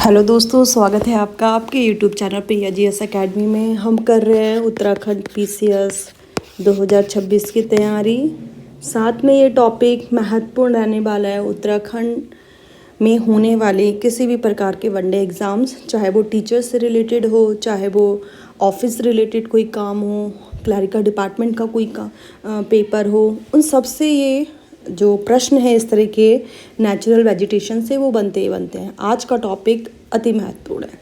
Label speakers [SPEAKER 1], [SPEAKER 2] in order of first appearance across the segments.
[SPEAKER 1] Hello दोस्तों, स्वागत है आपका आपके यूट्यूब चैनल पे एजीएस एकेडमी में। हम कर रहे हैं उत्तराखंड पीसीएस 2026 की तैयारी। साथ में ये टॉपिक महत्वपूर्ण रहने वाला है उत्तराखंड में होने वाले किसी भी प्रकार के वनडे एग्ज़ाम्स, चाहे वो टीचर से रिलेटेड हो, चाहे वो ऑफिस रिलेटेड कोई काम हो, क्लरिकल डिपार्टमेंट का कोई पेपर हो, उन सब से ये जो प्रश्न है इस तरह के नेचुरल वेजिटेशन से वो बनते ही बनते हैं। आज का टॉपिक अति महत्वपूर्ण है।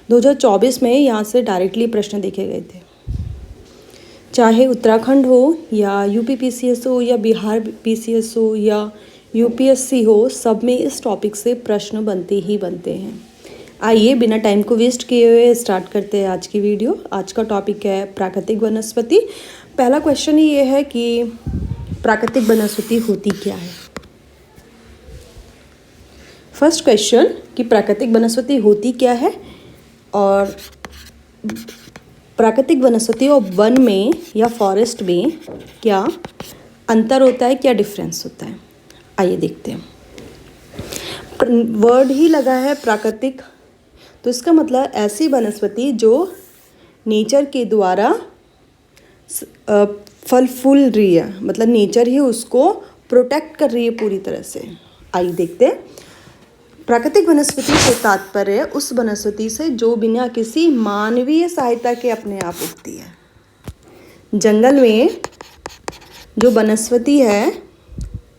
[SPEAKER 1] 2024 में यहाँ से डायरेक्टली प्रश्न देखे गए थे, चाहे उत्तराखंड हो या यूपी पीसीएस हो या बिहार पीसीएस हो या यूपीएससी हो, सब में इस टॉपिक से प्रश्न बनते ही बनते हैं। आइए बिना टाइम को वेस्ट किए हुए स्टार्ट करते हैं आज की वीडियो। आज का टॉपिक है प्राकृतिक वनस्पति। पहला क्वेश्चन ही ये है कि प्राकृतिक वनस्पति होती क्या है। फर्स्ट क्वेश्चन कि प्राकृतिक वनस्पति होती क्या है और प्राकृतिक वनस्पति और वन में या फॉरेस्ट में क्या अंतर होता है, क्या डिफरेंस होता है। आइए देखते हैं। वर्ड ही लगा है प्राकृतिक, तो इसका मतलब ऐसी वनस्पति जो नेचर के द्वारा फल फूल रही है, मतलब नेचर ही उसको प्रोटेक्ट कर रही है पूरी तरह से। आइए देखते हैं। प्राकृतिक वनस्पति से तात्पर्य उस वनस्पति से जो बिना किसी मानवीय सहायता के अपने आप उगती है। जंगल में जो वनस्पति है,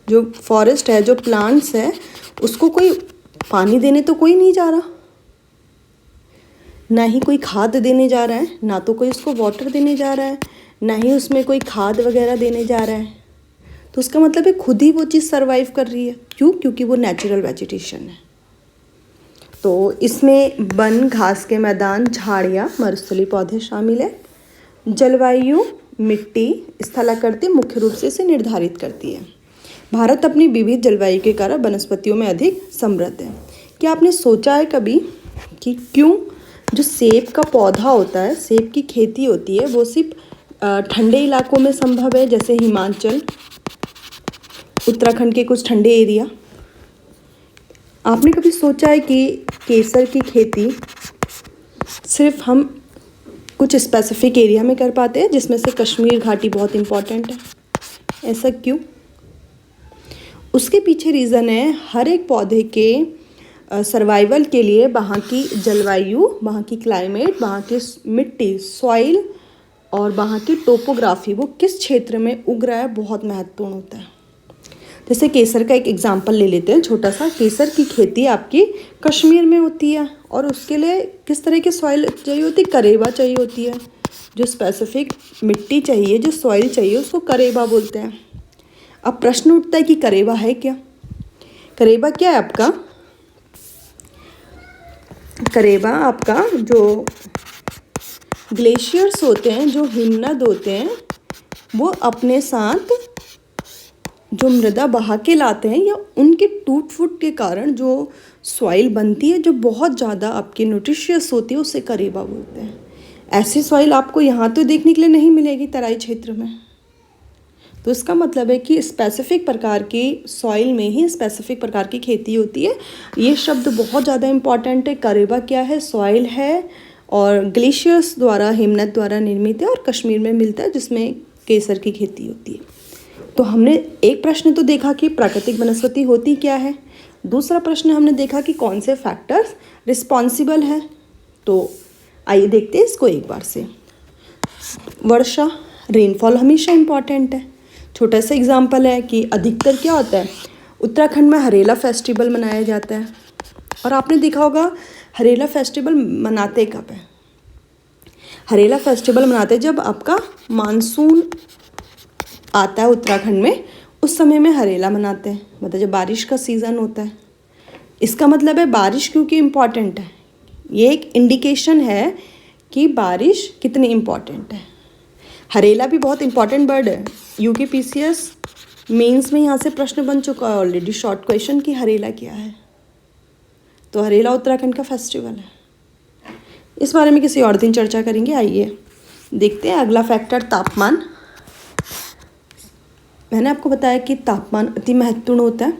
[SPEAKER 1] जो फॉरेस्ट है, जो प्लांट्स है, उसको कोई पानी देने तो कोई नहीं जा रहा, ना ही कोई खाद देने जा रहा है, ना तो कोई उसको वाटर देने जा रहा है, ना ही उसमें कोई खाद वगैरह देने जा रहा है। तो उसका मतलब है खुद ही वो चीज़ सरवाइव कर रही है। क्यों? क्योंकि वो नेचुरल वेजिटेशन है। तो इसमें वन, घास के मैदान, झाड़ियाँ, मरुस्थलीय पौधे शामिल है। जलवायु, मिट्टी, स्थलाकृति मुख्य रूप से इसे निर्धारित करती है। भारत अपनी विविध जलवायु के कारण वनस्पतियों में अधिक समृद्ध है। क्या आपने सोचा है कभी कि क्यों जो सेब का पौधा होता है, सेब की खेती होती है, वो सिर्फ ठंडे इलाकों में संभव है, जैसे हिमाचल, उत्तराखंड के कुछ ठंडे एरिया। आपने कभी सोचा है कि केसर की खेती सिर्फ हम कुछ स्पेसिफिक एरिया में कर पाते हैं, जिसमें से कश्मीर घाटी बहुत इम्पॉर्टेंट है। ऐसा क्यों? उसके पीछे रीज़न है हर एक पौधे के सर्वाइवल के लिए वहाँ की जलवायु, वहाँ की क्लाइमेट, वहाँ की मिट्टी, सॉइल और वहाँ की टोपोग्राफी, वो किस क्षेत्र में उग रहा है, बहुत महत्वपूर्ण होता है। जैसे केसर का एक एग्जांपल ले लेते हैं छोटा सा। केसर की खेती आपकी कश्मीर में होती है और उसके लिए किस तरह की सॉइल चाहिए होती है? करेबा चाहिए होती है। जो स्पेसिफिक मिट्टी चाहिए, जो सॉइल चाहिए, उसको करेबा बोलते हैं। अब प्रश्न उठता है कि करेबा है क्या? करेबा क्या है आपका? करेबा आपका जो ग्लेशियर्स होते हैं, जो हिमनद होते हैं, वो अपने साथ जो मृदा बहा के लाते हैं या उनके टूट फूट के कारण जो सॉइल बनती है, जो बहुत ज़्यादा आपकी न्यूट्रिशियस होती है, उसे करेबा बोलते हैं। ऐसी सॉइल आपको यहाँ तो देखने के लिए नहीं मिलेगी तराई क्षेत्र में। तो इसका मतलब है कि स्पेसिफिक प्रकार की सॉइल में ही स्पेसिफिक प्रकार की खेती होती है। ये शब्द बहुत ज़्यादा इम्पॉर्टेंट है। करेबा क्या है? सॉइल है और ग्लेशियर्स द्वारा, हिमनद द्वारा निर्मित है और कश्मीर में मिलता है, जिसमें केसर की खेती होती है। तो हमने एक प्रश्न तो देखा कि प्राकृतिक वनस्पति होती क्या है। दूसरा प्रश्न हमने देखा कि कौन से फैक्टर्स रिस्पॉन्सिबल हैं। तो आइए देखते हैं इसको एक बार से। वर्षा, रेनफॉल हमेशा इम्पॉर्टेंट है। छोटा सा एग्जाम्पल है कि अधिकतर क्या होता है, उत्तराखंड में हरेला फेस्टिवल मनाया जाता है। और आपने देखा होगा हरेला फेस्टिवल मनाते कब है? हरेला फेस्टिवल मनाते जब आपका मानसून आता है उत्तराखंड में, उस समय में हरेला मनाते हैं, मतलब जब बारिश का सीज़न होता है। इसका मतलब है बारिश क्योंकि इम्पॉर्टेंट है, ये एक इंडिकेशन है कि बारिश कितनी इम्पॉर्टेंट है। हरेला भी बहुत इम्पॉर्टेंट वर्ड है। यूके पीसीएस मेंस में यहाँ से प्रश्न बन चुका है ऑलरेडी, शॉर्ट क्वेश्चन कि हरेला क्या है। तो हरेला उत्तराखंड का फेस्टिवल है। इस बारे में किसी और दिन चर्चा करेंगे। आइए देखते हैं अगला फैक्टर, तापमान। मैंने आपको बताया कि तापमान अति महत्वपूर्ण होता है।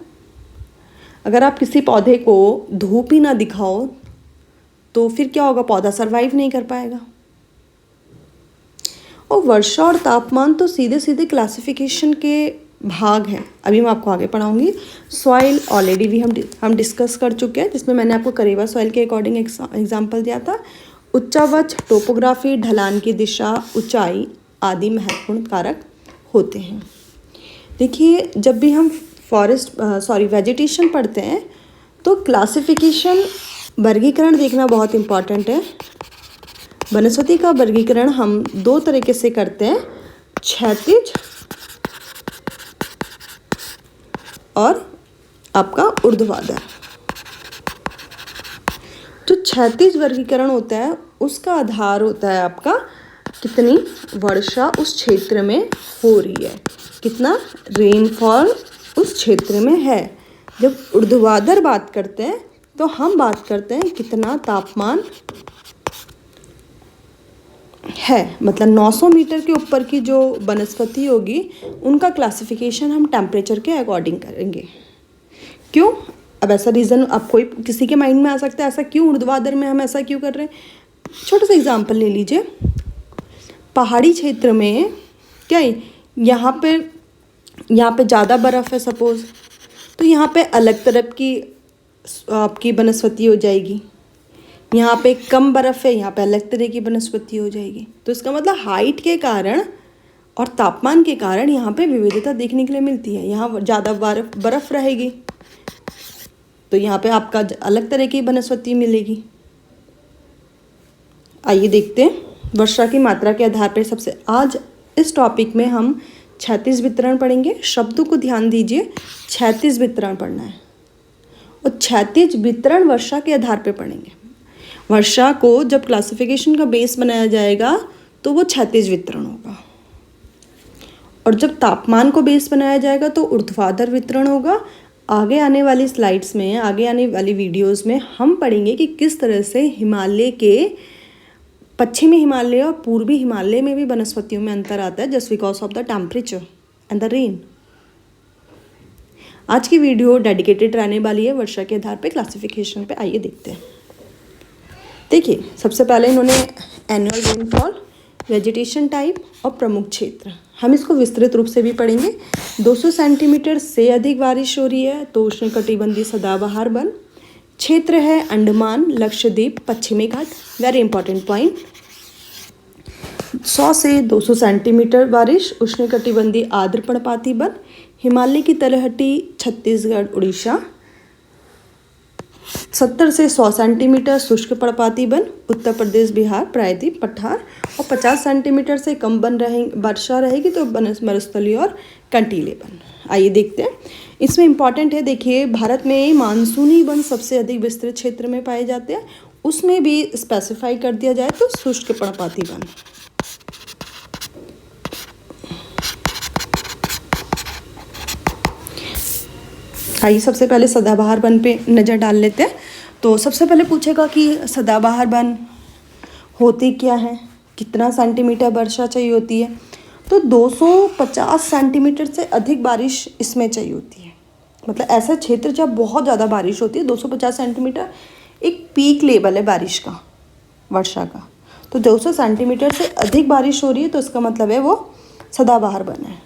[SPEAKER 1] अगर आप किसी पौधे को धूप ही ना दिखाओ तो फिर क्या होगा, पौधा सर्वाइव नहीं कर पाएगा। और वर्षा और तापमान तो सीधे सीधे क्लासिफिकेशन के भाग हैं, अभी मैं आपको आगे पढ़ाऊंगी। सॉइल ऑलरेडी भी हम डिस्कस कर चुके हैं, जिसमें मैंने आपको करेवा सॉइल के अकॉर्डिंग एग्जांपल दिया था। उच्चावच, टोपोग्राफी, ढलान की दिशा, ऊंचाई आदि महत्वपूर्ण कारक होते हैं। देखिए, जब भी हम वेजिटेशन पढ़ते हैं तो क्लासिफिकेशन, वर्गीकरण देखना बहुत इम्पॉर्टेंट है। वनस्पति का वर्गीकरण हम दो तरीके से करते हैं, क्षैतिज और आपका ऊर्ध्वाधर। जो क्षैतिज वर्गीकरण होता है उसका आधार होता है आपका कितनी वर्षा उस क्षेत्र में हो रही है, कितना रेनफॉल उस क्षेत्र में है। जब ऊर्ध्वाधर बात करते हैं तो हम बात करते हैं कितना तापमान है, मतलब 900 मीटर के ऊपर की जो वनस्पति होगी उनका क्लासिफिकेशन हम टेम्परेचर के अकॉर्डिंग करेंगे। क्यों? अब ऐसा रीज़न अब कोई किसी के माइंड में आ सकता है, ऐसा क्यों ऊर्ध्वाधर में हम ऐसा क्यों कर रहे हैं। छोटा सा एग्जांपल ले लीजिए, पहाड़ी क्षेत्र में क्या है, यहाँ पे ज़्यादा बर्फ़ है सपोज़, तो यहाँ पे अलग तरह की आपकी वनस्पति हो जाएगी। यहाँ पे कम बर्फ़ है, यहाँ पे अलग तरह की वनस्पति हो जाएगी। तो इसका मतलब हाइट के कारण और तापमान के कारण यहाँ पे विविधता देखने के लिए मिलती है। यहाँ ज़्यादा बर्फ़ रहेगी तो यहाँ पे आपका अलग तरह की वनस्पति मिलेगी। आइए देखते हैं वर्षा की मात्रा के आधार पर सबसे, आज इस टॉपिक में हम क्षैतिज वितरण पढ़ेंगे। शब्दों को ध्यान दीजिए, क्षैतिज वितरण पढ़ना है और क्षैतिज वितरण वर्षा के आधार पर पढ़ेंगे। वर्षा को जब क्लासिफिकेशन का बेस बनाया जाएगा तो वो क्षैतिज वितरण होगा, और जब तापमान को बेस बनाया जाएगा तो ऊर्ध्वाधर वितरण होगा। आगे आने वाली स्लाइड्स में, आगे आने वाली वीडियोस में हम पढ़ेंगे कि किस तरह से हिमालय के पश्चिमी हिमालय और पूर्वी हिमालय में भी वनस्पतियों में अंतर आता है, just because of the temperature and the rain. आज की वीडियो डेडिकेटेड रहने वाली है वर्षा के आधार पे क्लासिफिकेशन पे। आइए देखते हैं। देखिए, सबसे पहले इन्होंने एनुअल रेनफॉल, वेजिटेशन टाइप और प्रमुख क्षेत्र, हम इसको विस्तृत रूप से भी पढ़ेंगे। 200 सेंटीमीटर से अधिक बारिश हो रही है तो उष्णकटिबंधीय सदाबहार वन क्षेत्र है। अंडमान, लक्षद्वीप, पश्चिमी घाट, वेरी इंपॉर्टेंट पॉइंट। 100 से 200 सेंटीमीटर बारिश, उष्णकटिबंधीय आर्द्र पर्णपाती वन, हिमालय की तलहटी, छत्तीसगढ़, उड़ीसा। 70 से 100 सेंटीमीटर शुष्क पर्णपाती वन, उत्तर प्रदेश, बिहार, प्रायद्वीप, पठार। और 50 सेंटीमीटर से कम वर्षा रहेगी तो मरुस्थलीय और कंटीले वन। आइए देखते हैं। इसमें इम्पॉर्टेंट है, देखिए, भारत में मानसूनी वन सबसे अधिक विस्तृत क्षेत्र में पाए जाते हैं, उसमें भी स्पेसिफाई कर दिया जाए तो शुष्क पर्णपाती वन। आइए सबसे पहले सदाबहार वन पे नज़र डाल लेते हैं। तो सबसे पहले पूछेगा कि सदाबहार वन होती क्या है, कितना सेंटीमीटर वर्षा चाहिए होती है। तो 250 सेंटीमीटर से अधिक बारिश इसमें चाहिए होती है। मतलब ऐसा क्षेत्र जब बहुत ज़्यादा बारिश होती है, 250 सेंटीमीटर एक पीक लेवल है बारिश का, वर्षा का। तो 200 सेंटीमीटर से अधिक बारिश हो रही है तो इसका मतलब है वो सदाबहार वन है।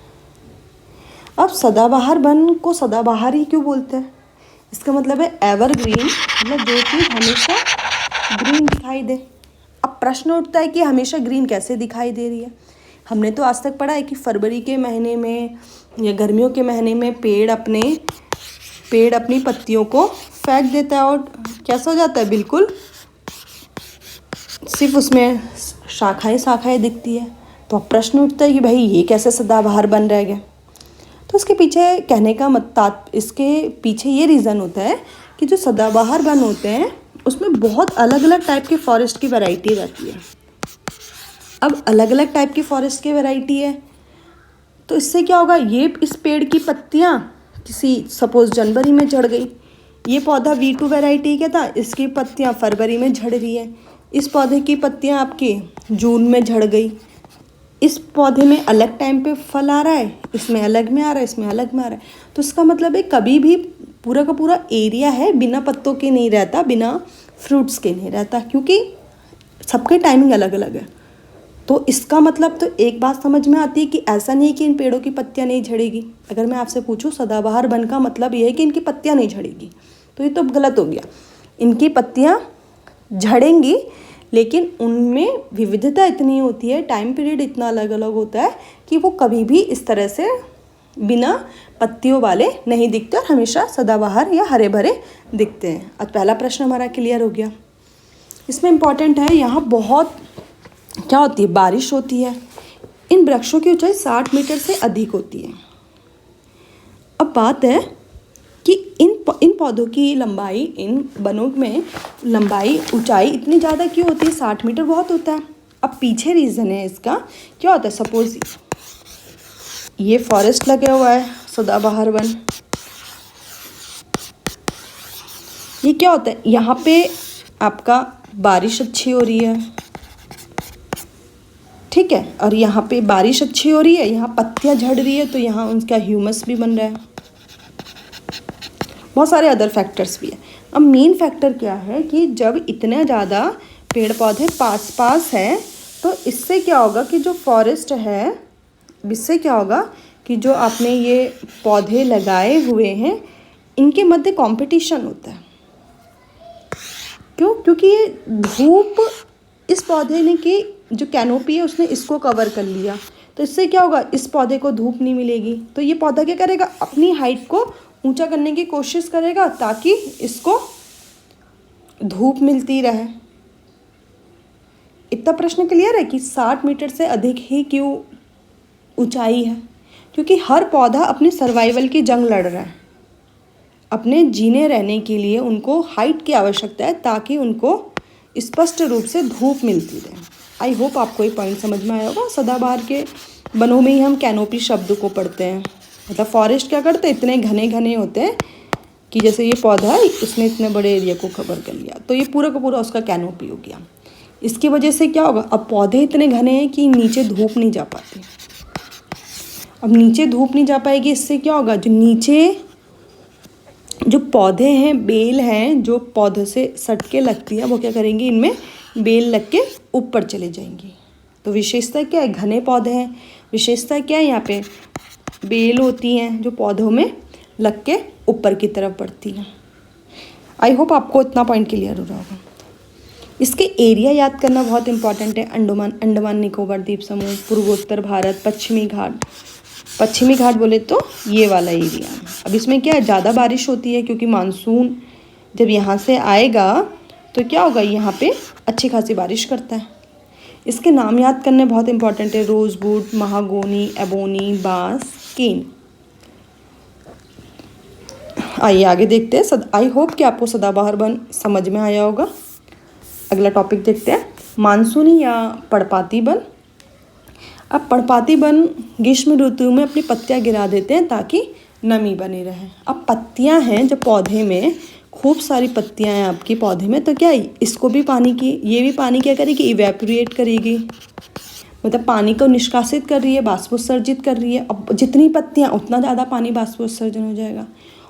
[SPEAKER 1] अब सदाबहार वन को सदाबहार ही क्यों बोलते हैं? इसका मतलब है एवरग्रीन, मतलब जो चीज़ हमेशा ग्रीन दिखाई दे। अब प्रश्न उठता है कि हमेशा ग्रीन कैसे दिखाई दे रही है। हमने तो आज तक पढ़ा है कि फरवरी के महीने में या गर्मियों के महीने में पेड़ अपनी पत्तियों को फेंक देता है और कैसा हो जाता है, बिल्कुल सिर्फ उसमें शाखाएं दिखती है। तो अब प्रश्न उठता है कि भाई ये कैसे सदाबहार बन रह गया। तो इसके पीछे कहने का इसके पीछे ये रीज़न होता है कि जो सदाबहार वन होते हैं उसमें बहुत अलग अलग टाइप के फॉरेस्ट की वैरायटी रहती है। अब अलग अलग टाइप की फॉरेस्ट की वैरायटी है तो इससे क्या होगा, ये इस पेड़ की पत्तियाँ किसी सपोज जनवरी में झड़ गई, ये पौधा V2 वैरायटी का था, इसकी पत्तियाँ फरवरी में झड़ रही है। इस पौधे की पत्तियाँ आपकी जून में झड़ गई। इस पौधे में अलग टाइम पे फल आ रहा है, इसमें अलग में आ रहा है, इसमें अलग में आ रहा है। तो इसका मतलब है कभी भी पूरा का पूरा एरिया है बिना पत्तों के नहीं रहता, बिना फ्रूट्स के नहीं रहता, क्योंकि सबके टाइमिंग अलग अलग है। तो इसका मतलब तो एक बात समझ में आती है कि ऐसा नहीं कि इन पेड़ों की पत्तियां नहीं झड़ेगी। अगर मैं आपसे पूछूं सदाबहार वन का मतलब ये है कि इनकी पत्तियां नहीं झड़ेगी, तो ये तो गलत हो गया। इनकी पत्तियां झड़ेंगी, लेकिन उनमें विविधता इतनी होती है, टाइम पीरियड इतना अलग अलग होता है कि वो कभी भी इस तरह से बिना पत्तियों वाले नहीं दिखते और हमेशा सदाबहार या हरे भरे दिखते हैं। आज पहला प्रश्न हमारा क्लियर हो गया। इसमें इम्पॉर्टेंट है, यहाँ बहुत क्या होती है, बारिश होती है। इन वृक्षों की ऊंचाई 60 मीटर से अधिक होती है। अब बात है कि इन पौधों की लंबाई, इन वनों में लंबाई ऊंचाई इतनी ज़्यादा क्यों होती है? 60 मीटर बहुत होता है। अब पीछे रीज़न है इसका, क्या होता है, सपोज ये फॉरेस्ट लगा हुआ है, सदाबहार वन, ये क्या होता है, यहाँ पे आपका बारिश अच्छी हो रही है, ठीक है, और यहाँ पे बारिश अच्छी हो रही है, यहाँ पत्तियाँ झड़ रही है, तो यहाँ उनका ह्यूमस भी बन रहा है, बहुत सारे अदर फैक्टर्स भी है। अब मेन फैक्टर क्या है कि जब इतने ज़्यादा पेड़ पौधे पास पास हैं, तो इससे क्या होगा कि जो फॉरेस्ट है, इससे क्या होगा कि जो आपने ये पौधे लगाए हुए हैं, इनके मध्य कंपटीशन होता है। क्यों? क्योंकि ये धूप, इस पौधे ने की जो कैनोपी है उसने इसको कवर कर लिया, तो इससे क्या होगा, इस पौधे को धूप नहीं मिलेगी, तो ये पौधा क्या करेगा, अपनी हाइट को ऊंचा करने की कोशिश करेगा ताकि इसको धूप मिलती रहे। इतना प्रश्न क्लियर है कि 60 मीटर से अधिक ही क्यों ऊंचाई है? क्योंकि हर पौधा अपने सर्वाइवल की जंग लड़ रहा है, अपने जीने रहने के लिए उनको हाइट की आवश्यकता है ताकि उनको स्पष्ट रूप से धूप मिलती रहे। आई होप आपको ये पॉइंट समझ में आया होगा। सदाबहार के वनों में ही हम कैनोपी शब्द को पढ़ते हैं, मतलब फॉरेस्ट क्या करते हैं, इतने घने घने होते हैं कि जैसे ये पौधा है, इसने इतने बड़े एरिया को कवर कर लिया, तो ये पूरा का पूरा उसका कैनोपी हो गया। इसकी वजह से क्या होगा, अब पौधे इतने घने हैं कि नीचे धूप नहीं जा पाती। अब नीचे धूप नहीं जा पाएगी, इससे क्या होगा, जो नीचे जो पौधे हैं, बेल हैं जो पौधे से सट के लगती है, वो क्या करेंगी, इनमें बेल लग के ऊपर चले जाएंगी। तो विशेषता क्या है, घने पौधे हैं, विशेषता क्या है, यहाँ पे बेल होती हैं जो पौधों में लग के ऊपर की तरफ बढ़ती हैं। आई होप आपको इतना पॉइंट क्लियर हो रहा होगा। इसके एरिया याद करना बहुत इंपॉर्टेंट है। अंडमान निकोबार द्वीप समूह, पूर्वोत्तर भारत, पश्चिमी घाट। पश्चिमी घाट बोले तो ये वाला एरिया। अब इसमें क्या है, ज़्यादा बारिश होती है क्योंकि मानसून जब यहाँ से आएगा तो क्या होगा, यहाँ पे अच्छी खासी बारिश करता है। इसके नाम याद करने बहुत इंपॉर्टेंट है, रोजवुड, महागोनी, एबोनी, बांस, केन। आइए आगे देखते हैं। आई होप कि आपको सदाबहार वन समझ में आया होगा। अगला टॉपिक देखते हैं, मानसूनी या पर्णपाती वन। अब पर्णपाती वन ग्रीष्म ऋतु में अपनी पत्तियां गिरा देते हैं ताकि नमी बनी रहे। अब पत्तियां हैं जब पौधे में, खूब सारी पत्तियां हैं आपकी पौधे में, तो क्या इसको भी पानी की, ये भी पानी क्या करेगी, इवेपोरेट करेगी, मतलब पानी को निष्कासित कर रही है, बाष्पोत्सर्जित कर रही है। अब जितनी पत्तियां उतना ज़्यादा पानी बाष्पोत्सर्जन हो जाएगा,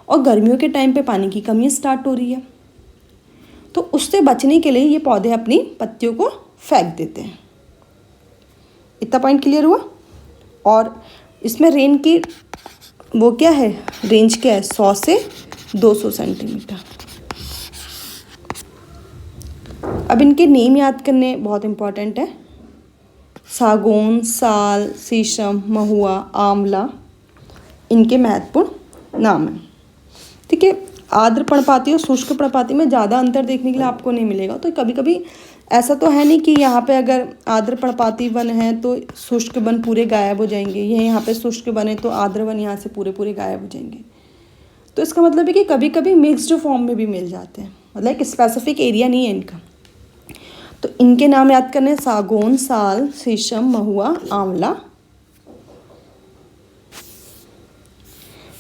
[SPEAKER 1] और गर्मियों के टाइम पे पानी की कमी स्टार्ट हो रही है, तो उससे बचने के लिए ये पौधे अपनी पत्तियों को फेंक देते हैं। इतना पॉइंट क्लियर हुआ। और इसमें रेन की वो क्या है, रेंज क्या है, 100 से 200 सेंटीमीटर। अब इनके नेम याद करने बहुत इंपॉर्टेंट है। सागौन, साल, शीशम, महुआ, आंवला, इनके महत्वपूर्ण नाम हैं। ठीक है, आर्द्र पर्णपाती और शुष्क पर्णपाती में ज़्यादा अंतर देखने के लिए आपको नहीं मिलेगा। तो कभी कभी ऐसा तो है नहीं कि यहाँ पे अगर आर्द्र पर्णपाती वन है तो शुष्क वन पूरे गायब हो जाएंगे, ये यहाँ पे शुष्क वन है तो आर्द्र वन यहाँ से पूरे पूरे गायब हो जाएंगे। तो इसका मतलब है कि कभी कभी मिक्स्ड फॉर्म में भी मिल जाते हैं, मतलब एक स्पेसिफिक एरिया नहीं है इनका। तो इनके नाम याद करने, सागौन, साल, शीशम, महुआ, आंवला।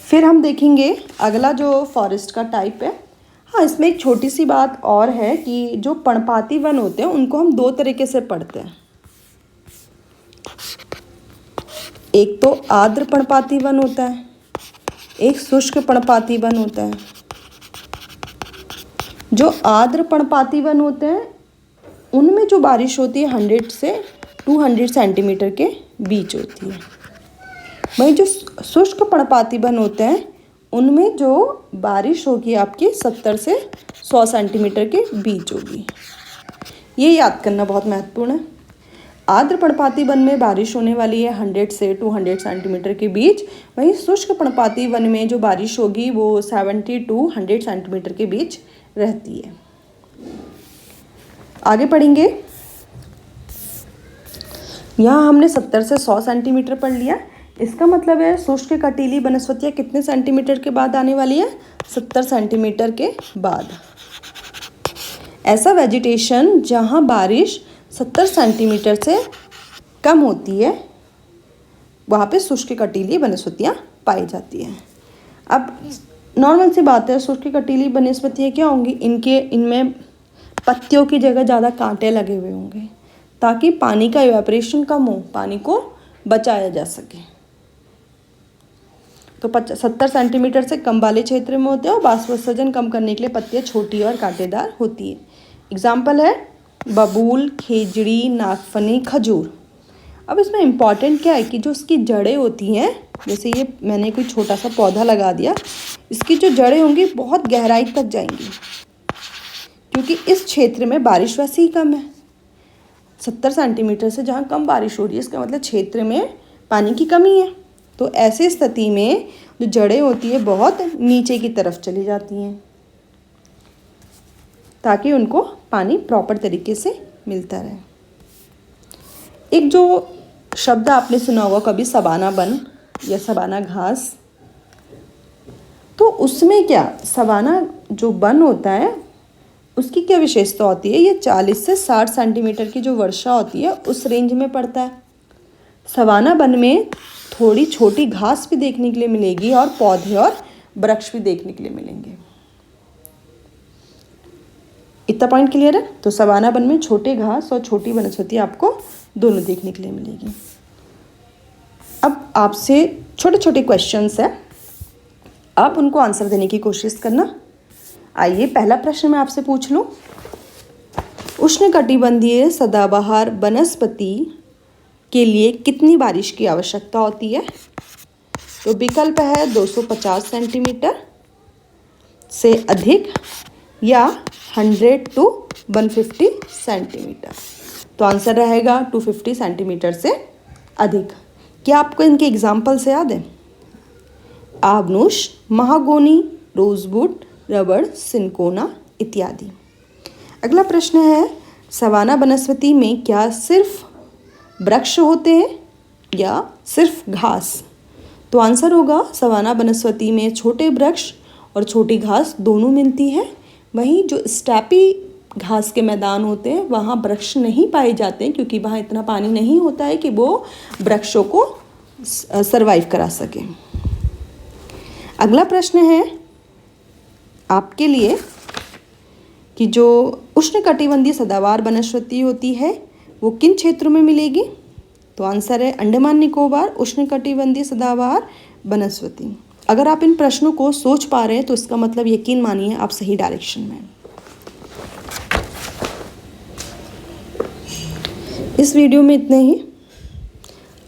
[SPEAKER 1] फिर हम देखेंगे अगला जो फॉरेस्ट का टाइप है। हाँ, इसमें एक छोटी सी बात और है कि जो पर्णपाती वन होते हैं उनको हम दो तरीके से पढ़ते हैं। एक तो आर्द्र पर्णपाती वन होता है, एक शुष्क पर्णपाती वन होता है। जो आर्द्र पर्णपाती वन होते हैं उनमें जो बारिश होती है 100 से 200 सेंटीमीटर के बीच होती है। वहीं जो शुष्क पर्णपाती वन होते हैं उनमें जो बारिश होगी आपकी 70 से 100 सेंटीमीटर के बीच होगी। ये याद करना बहुत महत्वपूर्ण है। आर्द्र पर्णपाती वन में बारिश होने वाली है 100 से 200 सेंटीमीटर के बीच। वहीं शुष्क पर्णपाती वन में जो बारिश होगी वो 70 to 100 सेंटीमीटर के बीच रहती है। आगे पढ़ेंगे। यहाँ हमने 70 से 100 सेंटीमीटर पढ़ लिया। इसका मतलब है शुष्क कटीली वनस्पतियाँ कितने सेंटीमीटर के बाद आने वाली है? 70 सेंटीमीटर के बाद। ऐसा वेजिटेशन जहाँ बारिश 70 सेंटीमीटर से कम होती है वहाँ पे शुष्क कटीली वनस्पतियाँ पाई जाती हैं। अब नॉर्मल सी बात है, शुष्क कटीली वनस्पतियाँ क्या होंगी? इनमें पत्तियों की जगह ज़्यादा कांटे लगे हुए होंगे ताकि पानी का इवेपोरेशन कम हो, पानी को बचाया जा सके। तो 70 सेंटीमीटर से कम वाले क्षेत्र में होते हैं और बाष्पोत्सर्जन कम करने के लिए पत्तियाँ छोटी और कांटेदार होती है। एग्जाम्पल है बबूल, खेजड़ी, नागफनी, खजूर। अब इसमें इम्पॉर्टेंट क्या है कि जो उसकी जड़ें होती हैं, जैसे ये मैंने कोई छोटा सा पौधा लगा दिया, इसकी जो जड़ें होंगी बहुत गहराई तक जाएंगी क्योंकि इस क्षेत्र में बारिश वैसे ही कम है। 70 सेंटीमीटर से जहाँ कम बारिश हो रही है इसका मतलब क्षेत्र में पानी की कमी है। तो ऐसी स्थिति में जो जड़ें होती है बहुत नीचे की तरफ चली जाती हैं ताकि उनको पानी प्रॉपर तरीके से मिलता रहे। एक जो शब्द आपने सुना होगा कभी, सवाना वन या सवाना घास, तो उसमें क्या सवाना जो वन होता है उसकी क्या विशेषता होती है? ये 40 से 60 सेंटीमीटर की जो वर्षा होती है उस रेंज में पड़ता है। सवाना वन में थोड़ी छोटी घास भी देखने के लिए मिलेगी और पौधे और वृक्ष भी देखने के लिए मिलेंगे। इतना पॉइंट क्लियर है? तो सवाना वन में छोटे घास और छोटी वनस्पति आपको दोनों देखने के लिए मिलेगी। अब आपसे छोटे छोटे क्वेश्चंस हैं, आप उनको आंसर देने की कोशिश करना। आइए पहला प्रश्न मैं आपसे पूछ लूँ। उष्णकटिबंधीय सदाबहार वनस्पति के लिए कितनी बारिश की आवश्यकता होती है? तो विकल्प है 250 सेंटीमीटर से अधिक या 100 to 150 सेंटीमीटर। तो आंसर रहेगा 250 सेंटीमीटर से अधिक। क्या आपको इनके एग्जाम्पल्स याद हैं? आबनूश, महागोनी, रोजवुड, रबड़, सिनकोना इत्यादि। अगला प्रश्न है, सवाना वनस्पति में क्या सिर्फ वृक्ष होते हैं या सिर्फ घास? तो आंसर होगा सवाना वनस्पति में छोटे वृक्ष और छोटी घास दोनों मिलती है। वहीं जो स्टेपी घास के मैदान होते हैं वहाँ वृक्ष नहीं पाए जाते हैं क्योंकि वहाँ इतना पानी नहीं होता है कि वो वृक्षों को सरवाइव करा सके। अगला प्रश्न है आपके लिए कि जो उष्णकटिबंधीय सदाबहार वनस्पति होती है वो किन क्षेत्रों में मिलेगी? तो आंसर है अंडमान निकोबार उष्णकटिबंधीय सदाबहार वनस्पति। अगर आप इन प्रश्नों को सोच पा रहे हैं तो इसका मतलब यकीन मानिए आप सही डायरेक्शन में हैं। इस वीडियो में इतने ही।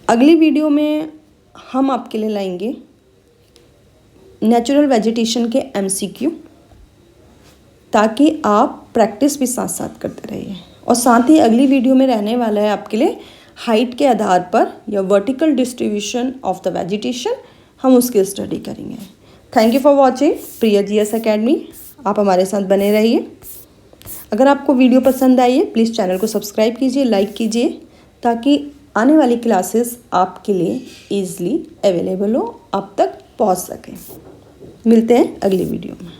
[SPEAKER 1] अगली वीडियो में हम आपके लिए लाएंगे नेचुरल वेजिटेशन के MCQ, ताकि आप प्रैक्टिस भी साथ साथ करते रहिए। और साथ ही अगली वीडियो में रहने वाला है आपके लिए हाइट के आधार पर या vertical distribution of the vegetation, हम उसकी स्टडी करेंगे। Thank you for watching Priya GS academy. आप हमारे साथ बने रहिए। अगर आपको वीडियो पसंद आई है प्लीज़ चैनल को सब्सक्राइब कीजिए, लाइक कीजिए, ताकि आने वाली क्लासेस आपके लिए ईज़िली अवेलेबल हो, आप तक पहुंच सकें। मिलते हैं अगली वीडियो में।